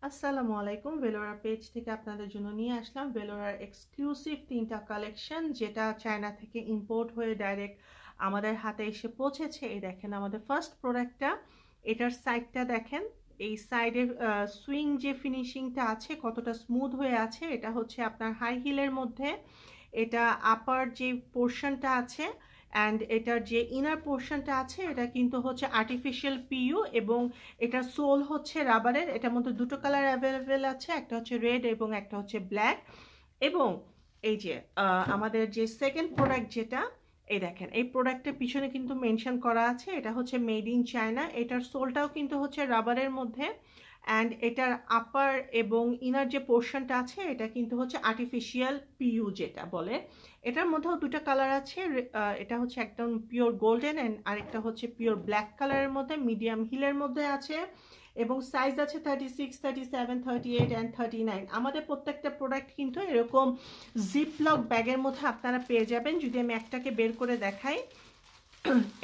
আসসালামু আলাইকুম। ভেলোরা পেজ থেকে আপনাদের জন্য নিয়ে আসলাম ভেলোরার এক্সক্লুসিভ 3টা কালেকশন, যেটা চায়না থেকে ইম্পোর্ট হয়ে ডাইরেক্ট আমাদের হাতে এসে পৌঁছেছে। এই দেখেন আমাদের ফার্স্ট প্রোডাক্টটা, এটার সাইডটা দেখেন। এই সাইডের সুইং যে ফিনিশিংটা আছে কতটা স্মুথ হয়ে আছে। এটা হচ্ছে আপনার হাই হিলের মধ্যে। এটা আপার যে পোর্শনটা আছে অ্যান্ড এটার যে ইনার পোর্শনটা আছে এটা কিন্তু হচ্ছে আর্টিফিশিয়াল পিইউ, এবং এটার সোল হচ্ছে রাবারের। এটার মধ্যে দুটো কালার অ্যাভেলেবেল আছে, একটা হচ্ছে রেড এবং একটা হচ্ছে ব্ল্যাক। এবং এই যে আমাদের যে সেকেন্ড প্রোডাক্ট যেটা, এই দেখেন এই প্রোডাক্টের পিছনে কিন্তু মেনশন করা আছে এটা হচ্ছে মেড ইন চায়না। এটার সোলটাও কিন্তু হচ্ছে রাবারের মধ্যে, অ্যান্ড এটার আপার এবং ইনার যে পোর্শনটা আছে এটা কিন্তু হচ্ছে আর্টিফিশিয়াল পিইউ যেটা বলে। এটার মধ্যেও দুটো কালার আছে, এটা হচ্ছে একদম পিওর গোল্ডেন অ্যান্ড আরেকটা হচ্ছে পিওর ব্ল্যাক কালারের মধ্যে, মিডিয়াম হিলের মধ্যে আছে। এবং সাইজ আছে 36, 37, 38 অ্যান্ড 39। আমাদের প্রত্যেকটা প্রোডাক্ট কিন্তু এরকম জিপলক ব্যাগের মধ্যে আপনারা পেয়ে যাবেন। যদি আমি একটাকে বের করে দেখাই,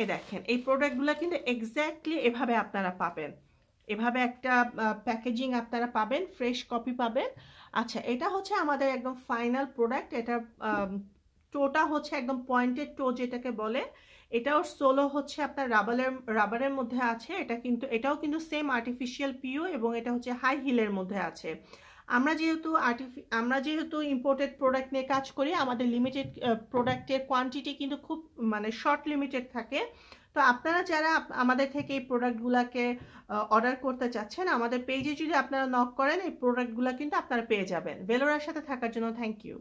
এ দেখেন এই প্রোডাক্টগুলো কিন্তু এক্স্যাক্টলি এভাবে আপনারা পাবেন। এভাবে একটা প্যাকেজিং আপনারা পাবেন, ফ্রেশ কপি পাবেন। আচ্ছা, এটা হচ্ছে আমাদের একদম ফাইনাল প্রোডাক্ট। এটা টোটা হচ্ছে একদম পয়েন্টেড টো যেটাকে বলে। এটাও সোলো হচ্ছে আপনার রাবারের মধ্যে আছে। এটাও কিন্তু সেম আর্টিফিশিয়াল পিইউ, এবং এটা হচ্ছে হাই হিলের মধ্যে আছে। আমরা যেহেতু ইম্পোর্টেড প্রোডাক্ট নিয়ে কাজ করি, আমাদের লিমিটেড প্রোডাক্টের কোয়ান্টিটি কিন্তু খুব শর্ট লিমিটেড থাকে। তো আপনারা যারা আমাদের থেকে এই প্রোডাক্টগুলোকে অর্ডার করতে চাচ্ছেন, আমাদের পেজে যদি আপনারা নক করেন এই প্রোডাক্টগুলো কিন্তু আপনারা পেয়ে যাবেন। ভেলোরার সাথে থাকার জন্য থ্যাংক ইউ।